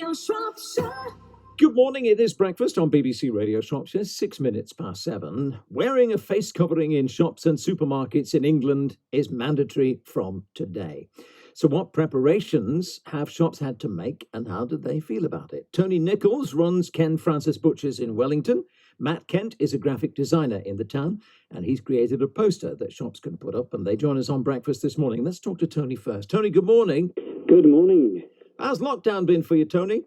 Radio Shropshire. Good morning, it is breakfast on BBC Radio Shropshire, 6 minutes past 7. Wearing a face covering in shops and supermarkets in England is mandatory from today. So what preparations have shops had to make and how did they feel about it? Tony Nicholls runs Ken Francies Butchers in Wellington. Matt Kent is a graphic designer in the town and he's created a poster that shops can put up and they join us on breakfast this morning. Let's talk to Tony first. Tony, good morning. Good morning. How's lockdown been for you, Tony?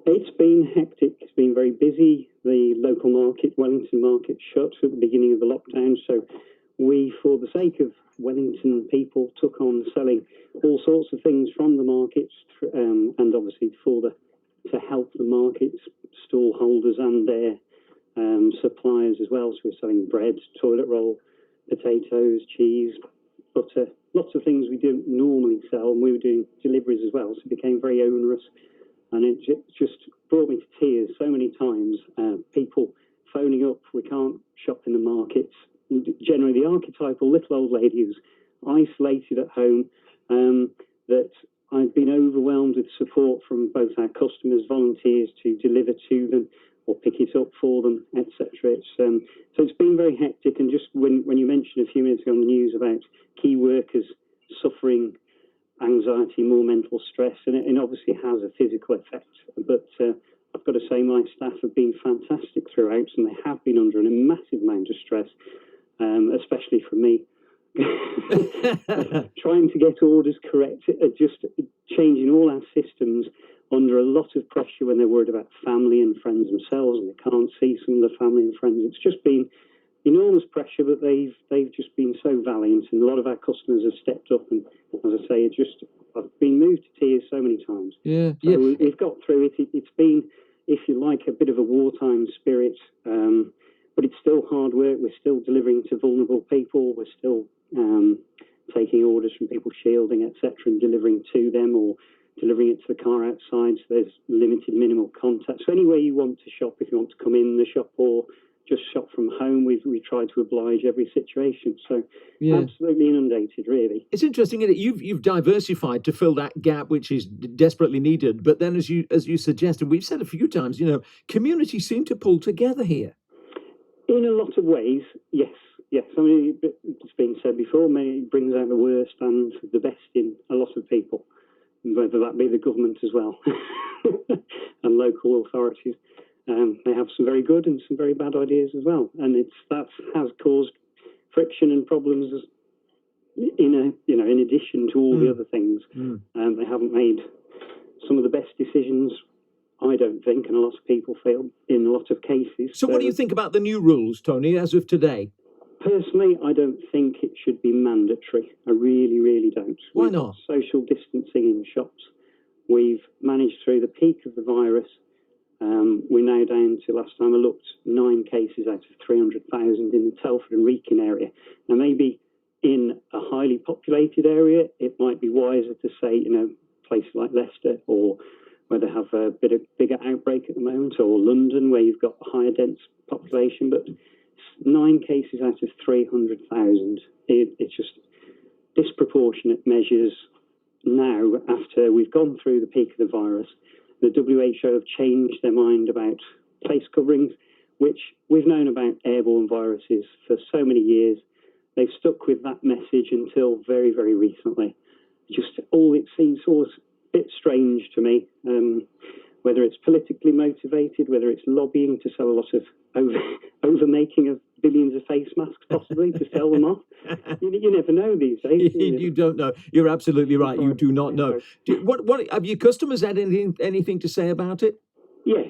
It's been hectic. It's been very busy. The local market, Wellington market, shut at the beginning of the lockdown. So we, for the sake of Wellington people, took on selling all sorts of things from the markets, and obviously to help the markets, stall holders and their suppliers as well. So we're selling bread, toilet roll, potatoes, cheese, butter, lots of things we don't normally sell, and we were doing deliveries as well. So it became very onerous. And it just brought me to tears so many times. People phoning up, we can't shop in the markets. Generally, the archetypal little old lady who's isolated at home, that I've been overwhelmed with support from both our customers, volunteers to deliver to them or pick it up for them, etc. So it's been very hectic. And just when you mentioned a few minutes ago on the news about key workers suffering anxiety, more mental stress, and it obviously has a physical effect. But I've got to say my staff have been fantastic throughout, and they have been under a massive amount of stress, especially from me. Trying to get orders correct, just changing all our systems under a lot of pressure when they're worried about family and friends themselves, and they can't see some of the family and friends. It's just been enormous pressure, but they've just been so valiant, and a lot of our customers have stepped up. And as I say, I've been moved to tears so many times. So we've got through it. It's been, if you like, a bit of a wartime spirit, but it's still hard work. We're still delivering to vulnerable people. We're still taking orders from people shielding, etc., and delivering to them or delivering it to the car outside. So there's limited minimal contact. So anywhere you want to shop, if you want to come in the shop or just shop from home, we try to oblige every situation. So absolutely inundated, really. It's interesting, isn't it? You've diversified to fill that gap, which is desperately needed. But then, as you suggested, we've said a few times, communities seem to pull together here. In a lot of ways, yes. I mean, it's been said before, it brings out the worst and the best in a lot of people, whether that be the government as well and local authorities. They have some very good and some very bad ideas as well, and that has caused friction and problems in addition to all the other things. They haven't made some of the best decisions, I don't think, and a lot of people feel in a lot of cases. So what do you think about the new rules, Tony, as of today? Personally, I don't think it should be mandatory. I really, really don't. Why not? Social distancing in shops. We've managed through the peak of the virus. We're now down to, last time I looked, 9 cases out of 300,000 in the Telford and Wrekin area. Now, maybe in a highly populated area, it might be wiser to say, places like Leicester, or where they have a bit of bigger outbreak at the moment, or London, where you've got a higher dense population. But 9 cases out of 300,000, it's just disproportionate measures now after we've gone through the peak of the virus. The WHO have changed their mind about face coverings, which we've known about airborne viruses for so many years. They've stuck with that message until very, very recently. It seems all a bit strange to me, whether it's politically motivated, whether it's lobbying to sell a lot of over-making of billions of face masks, possibly, to sell them off. You never know these days. You don't know. You're absolutely right. You do not know. What have your customers had anything to say about it? Yes.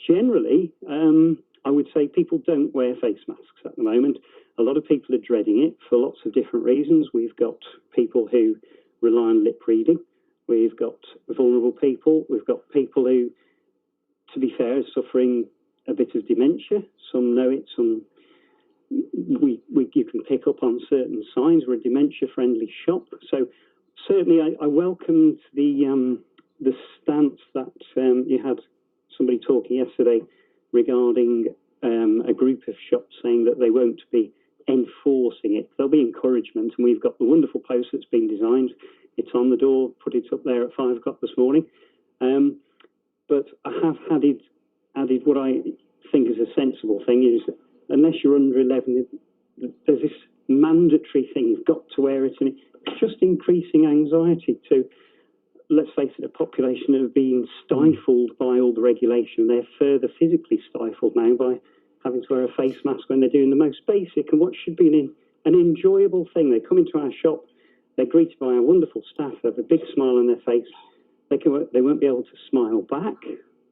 Generally, I would say people don't wear face masks at the moment. A lot of people are dreading it for lots of different reasons. We've got people who rely on lip reading. We've got vulnerable people. We've got people who, to be fair, are suffering a bit of dementia. Some know it. Some you can pick up on certain signs. We're a dementia-friendly shop, so certainly I welcomed the stance that you had somebody talking yesterday regarding a group of shops saying that they won't be enforcing it. There'll be encouragement, and we've got the wonderful post that's been designed. It's on the door, put it up there at 5 o'clock this morning. But I have added what I think is a sensible thing is, unless you're under 11, there's this mandatory thing, you've got to wear it, and it's just increasing anxiety to, let's face it, a population that have been stifled by all the regulation. They're further physically stifled now by having to wear a face mask when they're doing the most basic and what should be an enjoyable thing. They come into our shop, they're greeted by our wonderful staff, they have a big smile on their face. They won't be able to smile back.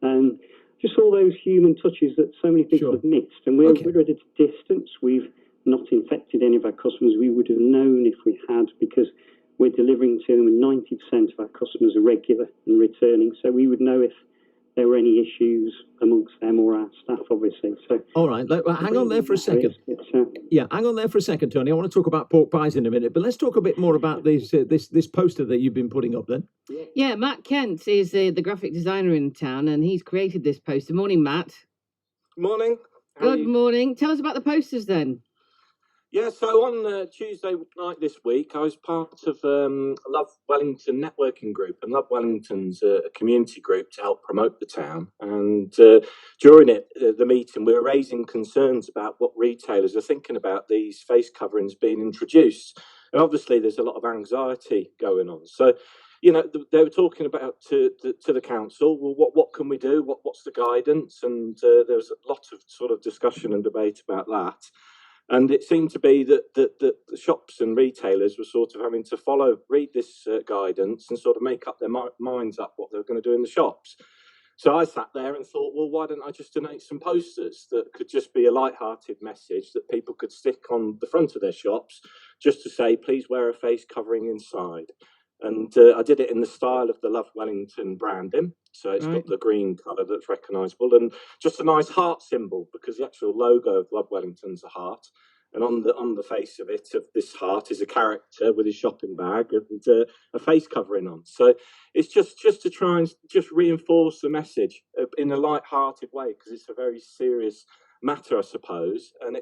And just all those human touches that so many people have missed. And we're at a distance. We've not infected any of our customers. We would have known if we had, because we're delivering to them, and 90% of our customers are regular and returning. So we would know if there were any issues amongst them or our staff, obviously. So, all right, hang on there for a second. Hang on there for a second, Tony. I want to talk about pork pies in a minute, but let's talk a bit more about this poster that you've been putting up then. Yeah, Matt Kent is the graphic designer in town, and he's created this poster. Morning, Matt. Morning. Good morning. Tell us about the posters then. Yeah, so on Tuesday night this week, I was part of Love Wellington networking group, and Love Wellington's a community group to help promote the town. And during the meeting, we were raising concerns about what retailers are thinking about these face coverings being introduced. And obviously, there's a lot of anxiety going on. So, you know, they were talking about to the council, well, what can we do? What's the guidance? And there was a lot of sort of discussion and debate about that. And it seemed to be that the shops and retailers were sort of having to read this guidance and sort of make up their minds up what they were going to do in the shops. So I sat there and thought, well, why don't I just donate some posters that could just be a light-hearted message that people could stick on the front of their shops just to say, please wear a face covering inside. And I did it in the style of the Love Wellington branding. So it's got the green colour that's recognisable, and just a nice heart symbol, because the actual logo of Love Wellington's a heart. And on the face of it, of this heart, is a character with his shopping bag and a face covering on. So it's just to try and just reinforce the message in a light-hearted way, because it's a very serious matter, I suppose, and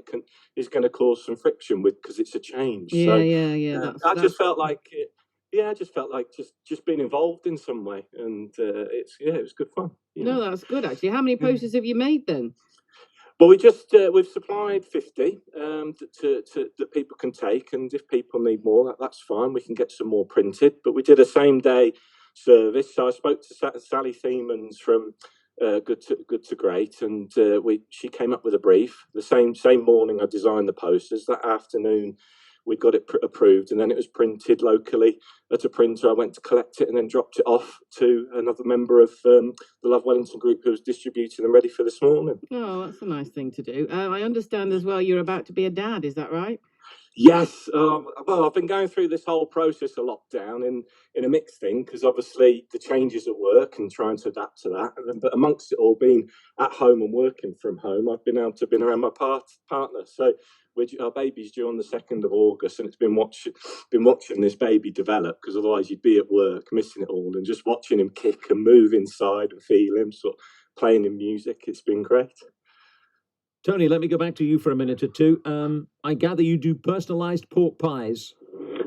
is going to cause some friction because it's a change. I just felt like it. Yeah, I just felt like just being involved in some way, and it was good fun. No, that's good actually. How many posters have you made then? Well, we've supplied 50 that people can take, and if people need more, that's fine. We can get some more printed. But we did a same day service, so I spoke to Sally Thiemens from Good to Great, and she came up with a brief. The same morning I designed the posters. That afternoon we got it approved, and then it was printed locally at a printer. I went to collect it and then dropped it off to another member of the Love Wellington group who was distributing them ready for this morning. Oh, that's a nice thing to do. I understand as well you're about to be a dad, is that right? Yes. Well, I've been going through this whole process of lockdown in a mixed thing, because obviously the changes at work and trying to adapt to that. But amongst it all, being at home and working from home, I've been able to be around my partner. So our baby's due on the 2nd of August, and it's been watching this baby develop, because otherwise you'd be at work missing it all, and just watching him kick and move inside and feel him sort of playing in music. It's been great. Tony, let me go back to you for a minute or two. I gather you do personalised pork pies.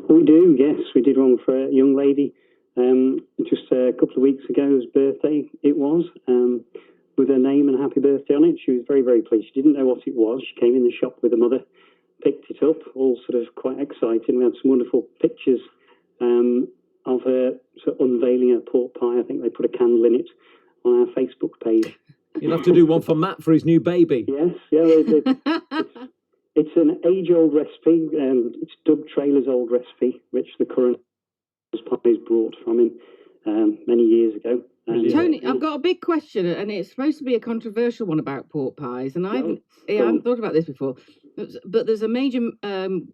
We do, yes. We did one for a young lady just a couple of weeks ago. Whose birthday it was, with her name and happy birthday on it. She was very, very pleased. She didn't know what it was. She came in the shop with her mother, picked it up, all sort of quite excited. We had some wonderful pictures of her sort of unveiling her pork pie. I think they put a candle in it on our Facebook page. You'll have to do one for Matt for his new baby. Yes, it's an age-old recipe. It's Doug Traylor's old recipe, which the current pie is brought from him many years ago. Tony, I've got a big question, and it's supposed to be a controversial one about pork pies, and I hadn't thought about this before. But there's a major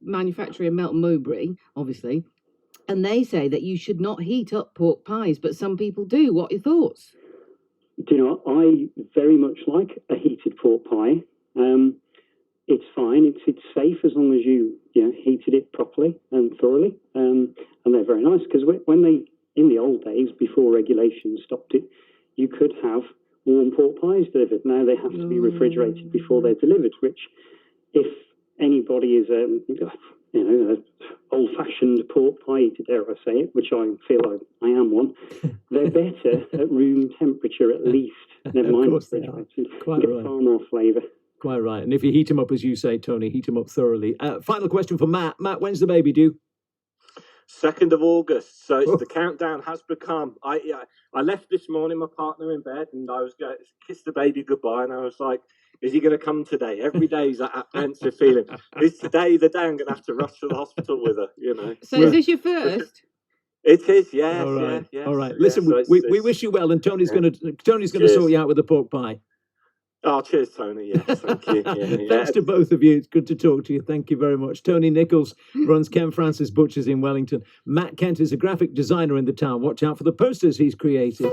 manufacturer in Melton Mowbray, obviously, and they say that you should not heat up pork pies, but some people do. What are your thoughts? Do you know, I very much like a heated pork pie. It's fine. It's safe as long as you heated it properly and thoroughly. And they're very nice, because when they, in the old days, before regulations stopped it, you could have warm pork pies delivered. Now they have to be refrigerated before they're delivered, which, if anybody is old-fashioned pork pie, dare I say it, which I feel I am one. They're better at room temperature at least. Never mind. Of course they are. Quite right. Far more flavour. Quite right. And if you heat them up, as you say, Tony, heat them up thoroughly. Final question for Matt. Matt, when's the baby due? 2nd of August. So it's the countdown has become. I left this morning, my partner in bed, and I was going to kiss the baby goodbye, and I was like, is he going to come today? Every day is that apprehensive feeling. Is today the day I'm going to have to rush to the hospital with her? So is this your first? It is, yes. All right. Yes. All right. Listen, we wish you well, and Tony's going to sort you out with the pork pie. Oh, cheers, Tony. Yes, thank you. Thanks to both of you. It's good to talk to you. Thank you very much. Tony Nicholls runs Ken Francies Butchers in Wellington. Matt Kent is a graphic designer in the town. Watch out for the posters he's created.